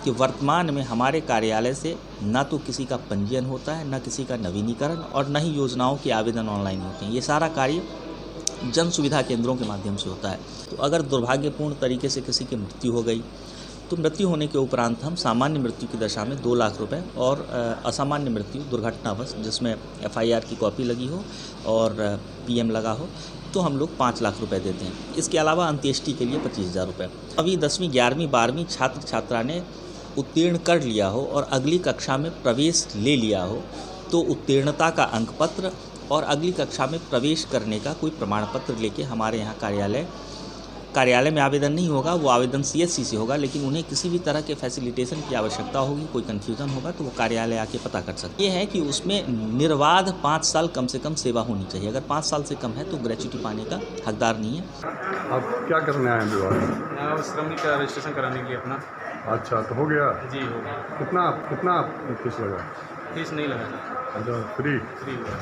कि वर्तमान में हमारे कार्यालय से ना तो किसी का पंजीयन होता है, ना किसी का नवीनीकरण और न ही योजनाओं के आवेदन ऑनलाइन होते हैं। ये सारा कार्य जन सुविधा केंद्रों के माध्यम से होता है। तो अगर दुर्भाग्यपूर्ण तरीके से किसी की मृत्यु हो गई तो मृत्यु होने के उपरांत हम सामान्य मृत्यु की दशा में 2 लाख रुपए और असामान्य मृत्यु दुर्घटनावश जिसमें FIR की कॉपी लगी हो और PM लगा हो तो हम लोग 5 लाख रुपए देते हैं। इसके अलावा अंत्येष्टि के लिए 25,000 रुपये। अभी 10वीं 11वीं 12वीं छात्र छात्रा ने उत्तीर्ण कर लिया हो और अगली कक्षा में प्रवेश ले लिया हो तो उत्तीर्णता का अंक पत्र और अगली कक्षा में प्रवेश करने का कोई प्रमाण पत्र लेके हमारे यहाँ कार्यालय में आवेदन नहीं होगा, वो आवेदन CSC से होगा। लेकिन उन्हें किसी भी तरह के फैसिलिटेशन की आवश्यकता होगी, कोई कन्फ्यूज़न होगा तो वो कार्यालय आके पता कर सकते हैं। ये है कि उसमें निर्बाध 5 साल कम से कम सेवा होनी चाहिए। अगर 5 साल से कम है तो ग्रेच्युटी पाने का हकदार नहीं है। आप क्या करने आए हैं विभाग में? मैं श्रमिक का रजिस्ट्रेशन कराने के लिए अपना। अच्छा, तो हो गया? जी हो गया। कितना फीस लगा? फीस नहीं लगा। अच्छा, फ्री हुआ।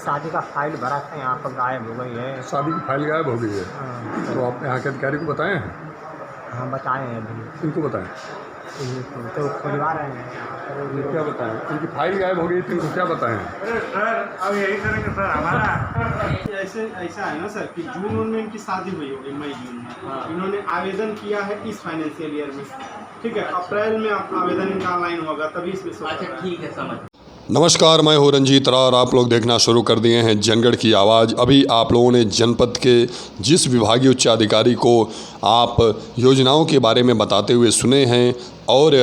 शादी का फाइल भरा था, यहाँ पर गायब हो गई है। शादी की फाइल गायब हो गई है? तो आप यहाँ के अधिकारी को बताएं हैं? हाँ बताए हैं अभी। इनको बताएं तो खुलवा रहे हैं। ये क्या बताएं? इनकी फाइल गायब हो गई तो इनको क्या बताएं? सर अब यही करेंगे सर हमारा ऐसा है ना सर कि जून में इनकी शादी हुई होगी, मई जून में। इन्होंने आवेदन किया है इस फाइनेंशियल ईयर में, ठीक है। अप्रैल में आवेदन इनका ऑनलाइन होगा तभी इसमें। अच्छा ठीक है, समझ। नमस्कार, मैं हूं रंजीत रार। आप लोग देखना शुरू कर दिए हैं जनगढ़ की आवाज़। अभी आप लोगों ने जनपद के जिस विभागीय उच्च अधिकारी को आप योजनाओं के बारे में बताते हुए सुने हैं और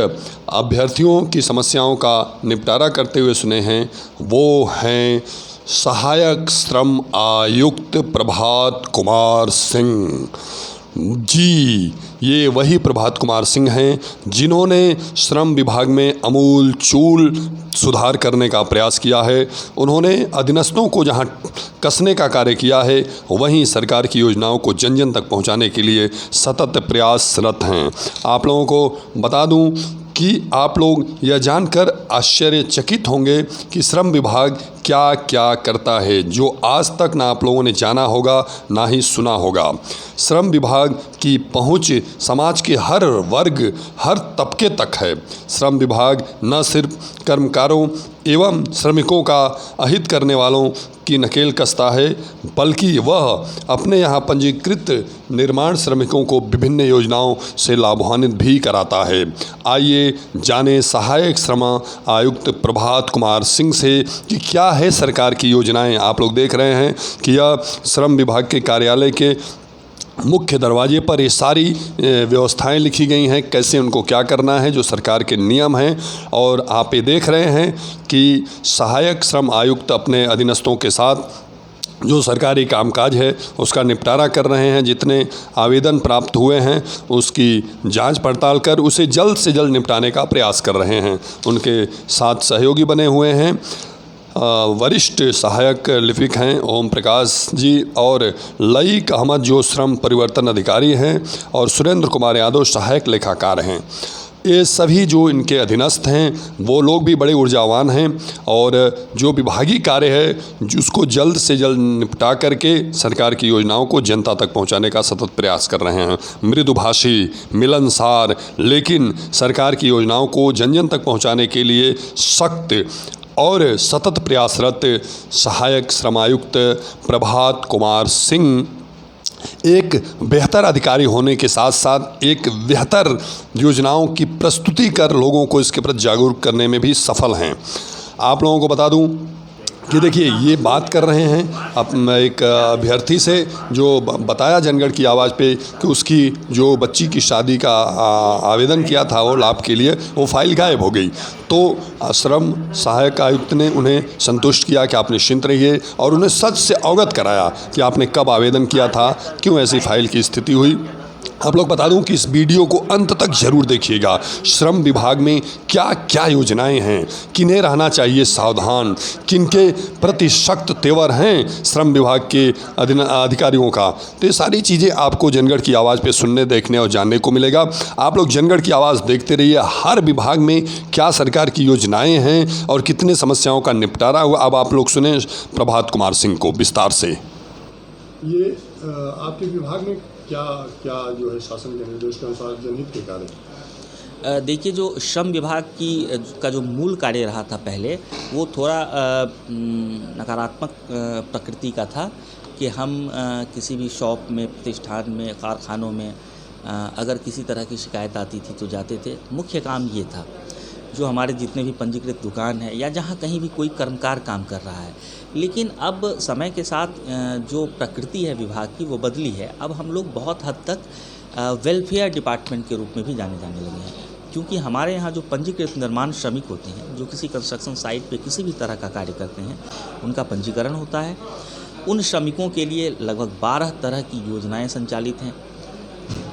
अभ्यर्थियों की समस्याओं का निपटारा करते हुए सुने हैं, वो हैं सहायक श्रम आयुक्त प्रभात कुमार सिंह जी। ये वही प्रभात कुमार सिंह हैं जिन्होंने श्रम विभाग में अमूलचूल सुधार करने का प्रयास किया है। उन्होंने अधीनस्थों को जहां कसने का कार्य किया है, वहीं सरकार की योजनाओं को जन जन तक पहुंचाने के लिए सतत प्रयासरत हैं। आप लोगों को बता दूं कि आप लोग यह जानकर आश्चर्यचकित होंगे कि श्रम विभाग क्या क्या करता है, जो आज तक ना आप लोगों ने जाना होगा ना ही सुना होगा। श्रम विभाग की पहुंच समाज के हर वर्ग, हर तबके तक है। श्रम विभाग न सिर्फ कर्मकारों एवं श्रमिकों का अहित करने वालों की नकेल कसता है, बल्कि वह अपने यहाँ पंजीकृत निर्माण श्रमिकों को विभिन्न योजनाओं से लाभान्वित भी कराता है। आइए जाने सहायक श्रम आयुक्त प्रभात कुमार सिंह से कि क्या है सरकार की योजनाएं। आप लोग देख रहे हैं कि यह श्रम विभाग के कार्यालय के मुख्य दरवाजे पर ये सारी व्यवस्थाएं लिखी गई हैं, कैसे उनको क्या करना है, जो सरकार के नियम हैं। और आप ये देख रहे हैं कि सहायक श्रम आयुक्त अपने अधीनस्थों के साथ जो सरकारी कामकाज है उसका निपटारा कर रहे हैं। जितने आवेदन प्राप्त हुए हैं उसकी जांच पड़ताल कर उसे जल्द से जल्द निपटाने का प्रयास कर रहे हैं। उनके साथ सहयोगी बने हुए हैं वरिष्ठ सहायक लिपिक हैं ओम प्रकाश जी और लईक अहमद जो श्रम परिवर्तन अधिकारी हैं और सुरेंद्र कुमार यादव सहायक लेखाकार हैं। ये सभी जो इनके अधीनस्थ हैं वो लोग भी बड़े ऊर्जावान हैं और जो विभागीय कार्य है जिसको जल्द से जल्द निपटा करके सरकार की योजनाओं को जनता तक पहुंचाने का सतत प्रयास कर रहे हैं। मृदुभाषी, मिलनसार, लेकिन सरकार की योजनाओं को जन जन तक पहुंचाने के लिए सख्त और सतत प्रयासरत सहायक श्रमायुक्त प्रभात कुमार सिंह एक बेहतर अधिकारी होने के साथ साथ एक बेहतर योजनाओं की प्रस्तुति कर लोगों को इसके प्रति जागरूक करने में भी सफल हैं। आप लोगों को बता दूं कि देखिए ये बात कर रहे हैं अब एक अभ्यर्थी से जो बताया जनगढ़ की आवाज़ पे कि उसकी जो बच्ची की शादी का आवेदन किया था वो लाभ के लिए, वो फाइल गायब हो गई। तो श्रम सहायक आयुक्त ने उन्हें संतुष्ट किया कि आप निश्चिंत रहिए और उन्हें सच से अवगत कराया कि आपने कब आवेदन किया था, क्यों ऐसी फाइल की स्थिति हुई। आप लोग बता दूं कि इस वीडियो को अंत तक जरूर देखिएगा। श्रम विभाग में क्या क्या योजनाएं हैं, किन्हें रहना चाहिए सावधान, किनके प्रति सख्त तेवर हैं श्रम विभाग के अधिकारियों का, तो ये सारी चीज़ें आपको जनगढ़ की आवाज़ पे सुनने, देखने और जानने को मिलेगा। आप लोग जनगढ़ की आवाज़ देखते रहिए। हर विभाग में क्या सरकार की योजनाएँ हैं और कितने समस्याओं का निपटारा हुआ। अब आप लोग सुने प्रभात कुमार सिंह को विस्तार से। ये आपके विभाग में क्या क्या जो है शासन के निर्देश के अनुसार जनहित के कार्य? देखिए, जो श्रम विभाग का जो मूल कार्य रहा था पहले, वो थोड़ा नकारात्मक प्रकृति का था कि हम किसी भी शॉप में, प्रतिष्ठान में, कारखानों में अगर किसी तरह की शिकायत आती थी तो जाते थे। मुख्य काम ये था, जो हमारे जितने भी पंजीकृत दुकान है या जहाँ कहीं भी कोई कर्मकार काम कर रहा है। लेकिन अब समय के साथ जो प्रकृति है विभाग की वो बदली है। अब हम लोग बहुत हद तक वेलफेयर डिपार्टमेंट के रूप में भी जाने लगे हैं, क्योंकि हमारे यहाँ जो पंजीकृत निर्माण श्रमिक होते हैं, जो किसी कंस्ट्रक्शन साइट पे किसी भी तरह का कार्य करते हैं, उनका पंजीकरण होता है। उन श्रमिकों के लिए लगभग 12 तरह की योजनाएं संचालित हैं।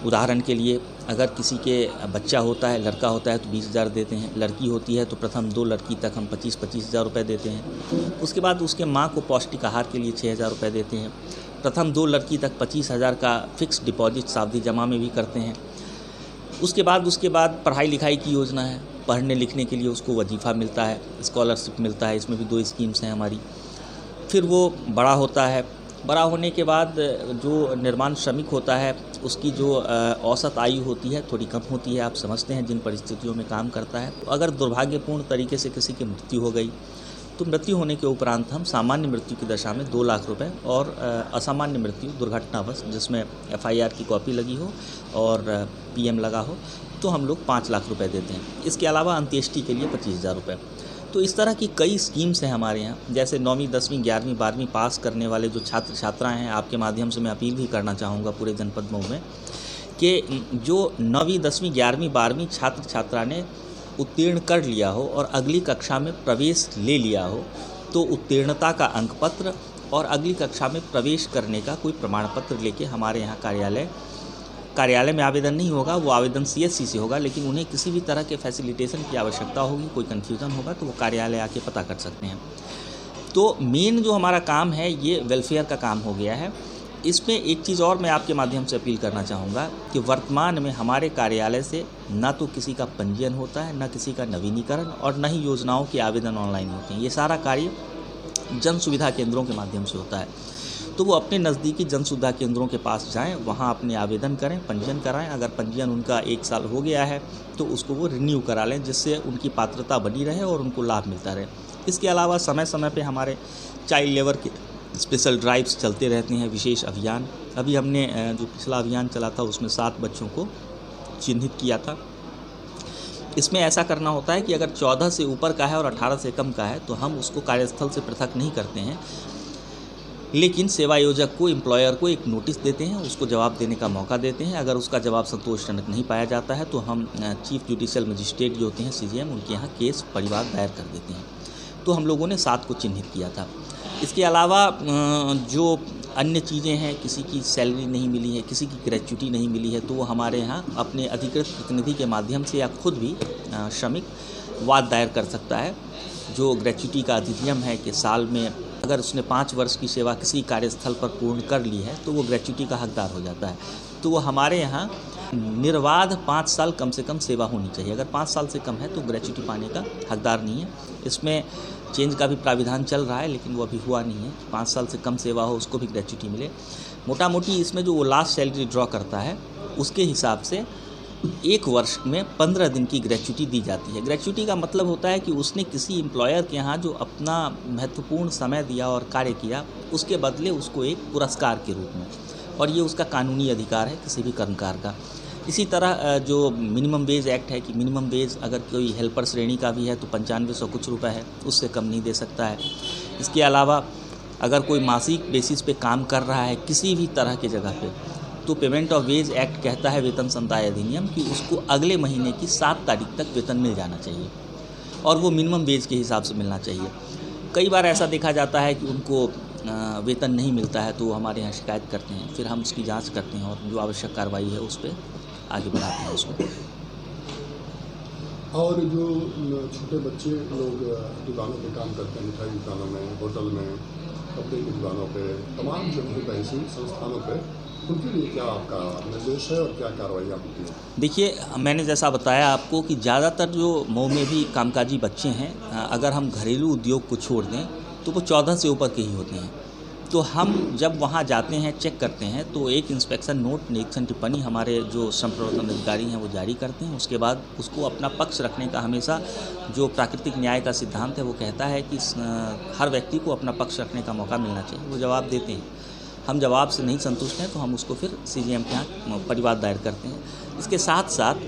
उदाहरण के लिए, अगर किसी के बच्चा होता है, लड़का होता है तो 20,000 देते हैं, लड़की होती है तो प्रथम 2 लड़की तक हम 25,000 रुपये देते हैं। उसके बाद उसके माँ को पौष्टिक आहार के लिए 6,000 रुपये देते हैं। प्रथम 2 लड़की तक 25,000 का फिक्स डिपॉजिट सावधि जमा में भी करते हैं। उसके बाद पढ़ाई लिखाई की योजना है, पढ़ने लिखने के लिए उसको वजीफ़ा मिलता है, स्कॉलरशिप मिलता है। इसमें भी 2 स्कीम्स हैं हमारी। फिर वो बड़ा होता है, बड़ा होने के बाद जो निर्माण श्रमिक होता है उसकी जो औसत आयु होती है थोड़ी कम होती है। आप समझते हैं जिन परिस्थितियों में काम करता है। तो अगर दुर्भाग्यपूर्ण तरीके से किसी की मृत्यु हो गई तो मृत्यु होने के उपरांत हम सामान्य मृत्यु की दशा में 2 लाख रुपए और असामान्य मृत्यु दुर्घटनावश जिसमें FIR की कॉपी लगी हो और PM लगा हो तो हम लोग 5 लाख रुपए देते हैं। इसके अलावा अंत्येष्टि के लिए 25,000 रुपये। तो इस तरह की कई स्कीम्स हैं हमारे यहाँ। जैसे 9वीं 10वीं 11वीं 12वीं पास करने वाले जो छात्र छात्राएँ हैं, आपके माध्यम से मैं अपील भी करना चाहूँगा पूरे जनपद मऊ में कि जो 9वीं 10वीं 11वीं 12वीं छात्र छात्रा ने उत्तीर्ण कर लिया हो और अगली कक्षा में प्रवेश ले लिया हो, तो उत्तीर्णता का अंक पत्र और अगली कक्षा में प्रवेश करने का कोई प्रमाण पत्र लेके हमारे यहाँ कार्यालय में आवेदन नहीं होगा, वो आवेदन CSC से होगा। लेकिन उन्हें किसी भी तरह के फैसिलिटेशन की आवश्यकता होगी, कोई कन्फ्यूज़न होगा तो वो कार्यालय आके पता कर सकते हैं। तो मेन जो हमारा काम है ये वेलफेयर का काम हो गया है। इसमें एक चीज़ और मैं आपके माध्यम से अपील करना चाहूँगा कि वर्तमान में हमारे कार्यालय से ना तो किसी का पंजीयन होता है, ना किसी का नवीनीकरण और न ही योजनाओं के आवेदन ऑनलाइन होते हैं। ये सारा कार्य जन सुविधा केंद्रों के माध्यम से होता है। तो वो अपने नज़दीकी जन सुविधा केंद्रों के पास जाएं, वहाँ अपने आवेदन करें, पंजीयन कराएं। अगर पंजीयन उनका 1 साल हो गया है तो उसको वो रिन्यू करा लें, जिससे उनकी पात्रता बनी रहे और उनको लाभ मिलता रहे। इसके अलावा समय समय पे हमारे चाइल्ड लेबर के स्पेशल ड्राइव्स चलते रहते हैं, विशेष अभियान। अभी हमने जो पिछला अभियान चला था उसमें 7 बच्चों को चिन्हित किया था। इसमें ऐसा करना होता है कि अगर 14 से ऊपर का है और 18 से कम का है तो हम उसको कार्यस्थल से पृथक नहीं करते हैं, लेकिन सेवा योजक को, एम्प्लॉयर को एक नोटिस देते हैं, उसको जवाब देने का मौका देते हैं। अगर उसका जवाब संतोषजनक नहीं पाया जाता है तो हम चीफ जुडिशियल मजिस्ट्रेट जो होते हैं CJM, उनके यहाँ केस परिवार दायर कर देते हैं। तो हम लोगों ने 7 को चिन्हित किया था। इसके अलावा जो अन्य चीज़ें हैं, किसी की सैलरी नहीं मिली है, किसी की ग्रेच्युटी नहीं मिली है, तो वो हमारे यहाँ अपने अधिकृत प्रतिनिधि के माध्यम से या खुद भी श्रमिक वाद दायर कर सकता है। जो ग्रेच्युटी का अधिनियम है कि साल में अगर उसने 5 वर्ष की सेवा किसी कार्यस्थल पर पूर्ण कर ली है तो वो ग्रेच्युटी का हकदार हो जाता है। तो वो हमारे यहाँ निर्बाध 5 साल कम से कम सेवा होनी चाहिए। अगर 5 साल से कम है तो ग्रेच्युटी पाने का हकदार नहीं है। इसमें चेंज का भी प्राविधान चल रहा है, लेकिन वो अभी हुआ नहीं है। 5 साल से कम सेवा हो उसको भी ग्रेच्युटी मिले। मोटा मोटी इसमें जो वो लास्ट सैलरी ड्रॉ करता है उसके हिसाब से 1 वर्ष में 15 दिन की ग्रेच्युटी दी जाती है। ग्रेच्युटी का मतलब होता है कि उसने किसी एम्प्लॉयर के यहाँ जो अपना महत्वपूर्ण समय दिया और कार्य किया, उसके बदले उसको एक पुरस्कार के रूप में, और ये उसका कानूनी अधिकार है किसी भी कर्मकार का। इसी तरह जो मिनिमम वेज एक्ट है कि मिनिमम वेज अगर कोई हेल्पर श्रेणी का भी है तो 9500 कुछ रुपए है, उससे कम नहीं दे सकता है। इसके अलावा अगर कोई मासिक बेसिस पे काम कर रहा है किसी भी तरह की जगह पे, तो पेमेंट ऑफ वेज एक्ट कहता है, वेतन संदाय अधिनियम, कि उसको अगले महीने की 7 तारीख तक वेतन मिल जाना चाहिए और वो मिनिमम वेज के हिसाब से मिलना चाहिए। कई बार ऐसा देखा जाता है कि उनको वेतन नहीं मिलता है तो हमारे यहाँ शिकायत करते हैं, फिर हम उसकी जांच करते हैं और जो आवश्यक कार्रवाई है उस पर आगे बढ़ाते हैं उसको। और जो छोटे बच्चे लोग दुकानों पे काम करते हैं, मिठाई दुकानों में, होटल में, कपड़े की दुकानों पे, तमाम जगहों पर ऐसे संस्थानों पे, उनके लिए क्या आपका निर्देश है और क्या कार्रवाई होती है? देखिए, मैंने जैसा बताया आपको कि ज़्यादातर जो मऊ में भी कामकाजी बच्चे हैं, अगर हम घरेलू उद्योग को छोड़ दें तो वो 14 से ऊपर के ही होते हैं। तो हम जब वहाँ जाते हैं, चेक करते हैं, तो एक इंस्पेक्शन नोट, निरीक्षण टिप्पणी हमारे जो श्रम प्रवर्तन अधिकारी हैं वो जारी करते हैं। उसके बाद उसको अपना पक्ष रखने का हमेशा जो प्राकृतिक न्याय का सिद्धांत है वो कहता है कि हर व्यक्ति को अपना पक्ष रखने का मौका मिलना चाहिए। वो जवाब देते हैं, हम जवाब से नहीं संतुष्ट हैं तो हम उसको फिर CGM के यहाँ परिवाद दायर करते हैं। इसके साथ साथ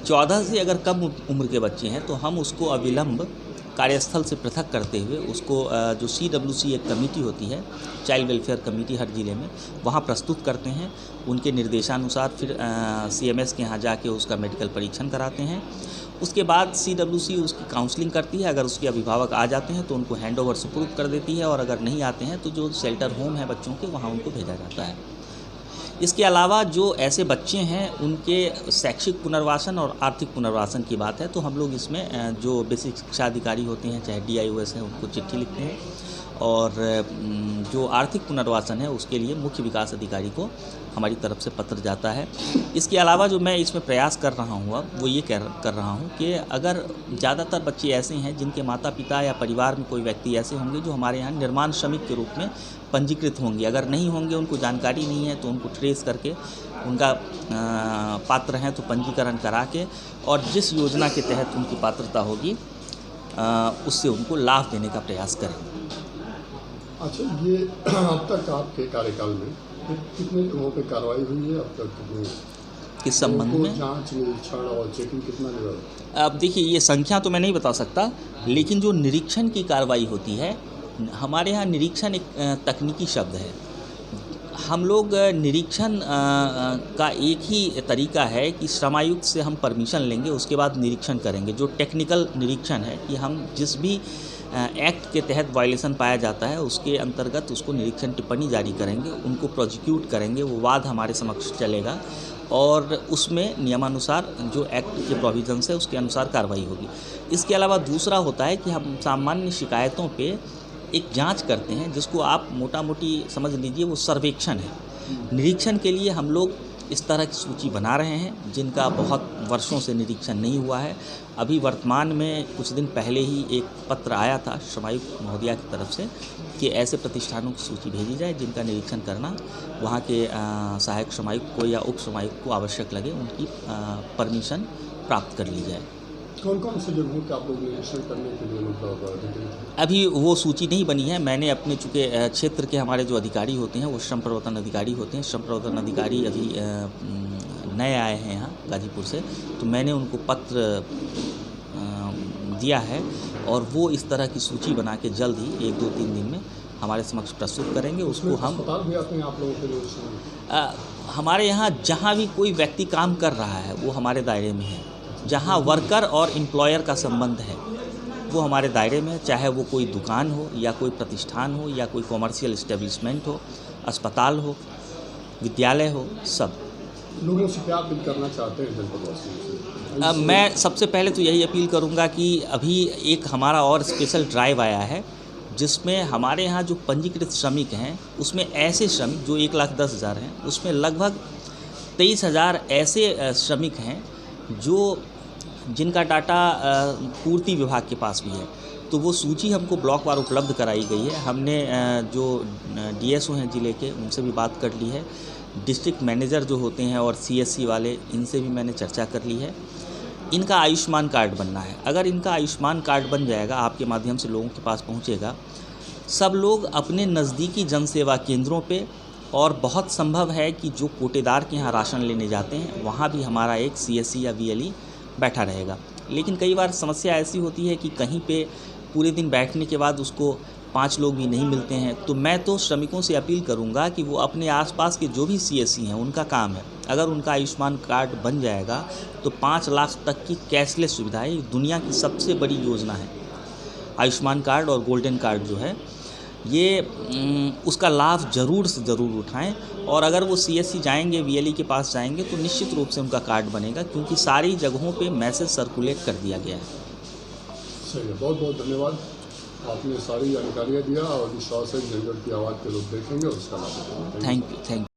14 से अगर कम उम्र के बच्चे हैं तो हम उसको अविलंब कार्यस्थल से पृथक करते हुए उसको जो CWC एक कमेटी होती है, चाइल्ड वेलफेयर कमेटी हर ज़िले में, वहाँ प्रस्तुत करते हैं। उनके निर्देशानुसार फिर CMS के यहाँ जाके उसका मेडिकल परीक्षण कराते हैं। उसके बाद CWC उसकी काउंसलिंग करती है। अगर उसके अभिभावक आ जाते हैं तो उनको हैंडओवर सुपुर्द कर देती है, और अगर नहीं आते हैं तो जो शेल्टर होम है बच्चों के, वहाँ उनको भेजा जाता है। इसके अलावा जो ऐसे बच्चे हैं उनके शैक्षिक पुनर्वासन और आर्थिक पुनर्वासन की बात है तो हम लोग इसमें जो बेसिक शिक्षा अधिकारी होते हैं, चाहे DIOS हैं, उनको चिट्ठी लिखते हैं, और जो आर्थिक पुनर्वासन है उसके लिए मुख्य विकास अधिकारी को हमारी तरफ से पत्र जाता है। इसके अलावा जो मैं इसमें प्रयास कर रहा हूँ वो ये कर रहा हूँ कि अगर ज़्यादातर बच्चे ऐसे हैं जिनके माता पिता या परिवार में कोई व्यक्ति ऐसे होंगे जो हमारे यहाँ निर्माण श्रमिक के रूप में पंजीकृत होंगे, अगर नहीं होंगे, उनको जानकारी नहीं है, तो उनको ट्रेस करके उनका पात्र हैं तो पंजीकरण करा के, और जिस योजना के तहत उनकी पात्रता होगी उससे उनको लाभ देने का प्रयास करें। अच्छा, ये अब तक आपके कार्यकाल में कितने लोगों पे कार्रवाई हुई है? अब तक कितने, किस संबंध में? जांच, निरीक्षण और चेकिंग कितना लगा? अब देखिए, ये संख्या तो मैं नहीं बता सकता, लेकिन जो निरीक्षण की कार्रवाई होती है, हमारे यहाँ निरीक्षण एक तकनीकी शब्द है। हम लोग निरीक्षण का एक ही तरीका है कि श्रमायुक्त से हम परमिशन लेंगे, उसके बाद निरीक्षण करेंगे। जो टेक्निकल निरीक्षण है कि हम जिस भी एक्ट के तहत वायलेशन पाया जाता है उसके अंतर्गत उसको निरीक्षण टिप्पणी जारी करेंगे, उनको प्रोसिक्यूट करेंगे, वो वाद हमारे समक्ष चलेगा, और उसमें नियमानुसार जो एक्ट के प्रोविजंस है उसके अनुसार कार्रवाई होगी। इसके अलावा दूसरा होता है कि हम सामान्य शिकायतों पे एक जांच करते हैं, जिसको आप मोटा मोटी समझ लीजिए वो सर्वेक्षण है। निरीक्षण के लिए हम लोग इस तरह की सूची बना रहे हैं जिनका बहुत वर्षों से निरीक्षण नहीं हुआ है। अभी वर्तमान में कुछ दिन पहले ही एक पत्र आया था श्रमायुक्त महोदया की तरफ से कि ऐसे प्रतिष्ठानों की सूची भेजी जाए जिनका निरीक्षण करना वहाँ के सहायक श्रमायुक्त को या उप श्रमायुक्त को आवश्यक लगे, उनकी परमिशन प्राप्त कर ली जाए। कौन कौन से जगहों का आप लोग निरीक्षण करने के लिए मतलब अभी वो सूची नहीं बनी है। मैंने अपने चूँकि क्षेत्र के हमारे जो अधिकारी होते हैं वो श्रम प्रवर्तन अधिकारी होते हैं, श्रम प्रवर्तन अधिकारी अभी नए आए हैं यहाँ गाजीपुर से, तो मैंने उनको पत्र दिया है और वो इस तरह की सूची बना के जल्द ही 1-2-3 दिन में हमारे समक्ष प्रस्तुत करेंगे। उसको हम अस्पताल भी आते हैं आप लोगों के लिए? हमारे यहाँ जहाँ भी कोई व्यक्ति काम कर रहा है वो हमारे दायरे में है। जहाँ वर्कर और एम्प्लॉयर का संबंध है वो हमारे दायरे में है, चाहे वो कोई दुकान हो या कोई प्रतिष्ठान हो या कोई कॉमर्शियल इस्टेब्लिशमेंट हो, अस्पताल हो, विद्यालय हो, सब। लोगों से क्या अपील करना चाहते हैं जनपदवासियों से? मैं सबसे पहले तो यही अपील करूंगा कि अभी एक हमारा और स्पेशल ड्राइव आया है जिसमें हमारे यहाँ जो पंजीकृत श्रमिक हैं उसमें ऐसे श्रमिक जो 1,10,000 हैं, उसमें लगभग 23,000 ऐसे श्रमिक हैं जिनका डाटा पूर्ति विभाग के पास भी है। तो वो सूची हमको ब्लॉक वार उपलब्ध कराई गई है। हमने जो DSO हैं ज़िले के उनसे भी बात कर ली है, डिस्ट्रिक्ट मैनेजर जो होते हैं और CSC वाले, इनसे भी मैंने चर्चा कर ली है। इनका आयुष्मान कार्ड बनना है। अगर इनका आयुष्मान कार्ड बन जाएगा, आपके माध्यम से लोगों के पास पहुंचेगा, सब लोग अपने नज़दीकी जनसेवा केंद्रों पे, और बहुत संभव है कि जो कोटेदार के यहाँ राशन लेने जाते हैं वहाँ भी हमारा एक CSC या VLE बैठा रहेगा। लेकिन कई बार समस्या ऐसी होती है कि कहीं पे पूरे दिन बैठने के बाद उसको 5 लोग भी नहीं मिलते हैं। तो मैं तो श्रमिकों से अपील करूंगा कि वो अपने आसपास के जो भी CSC हैं, उनका काम है, अगर उनका आयुष्मान कार्ड बन जाएगा तो 5 लाख तक की कैशलेस सुविधा है। ये दुनिया की सबसे बड़ी योजना है आयुष्मान कार्ड, और गोल्डन कार्ड जो है ये उसका लाभ ज़रूर से ज़रूर उठाएं। और अगर वो CSC जाएंगे, VLE के पास जाएंगे, तो निश्चित रूप से उनका कार्ड बनेगा, क्योंकि सारी जगहों पे मैसेज सर्कुलेट कर दिया गया है। सही है, बहुत बहुत धन्यवाद। आपने सारी जानकारियाँ दिया और विश्वास है जनगढ़ की आवाज़ के लोग देखेंगे और उसका लाभ उठाएंगे। Thank you.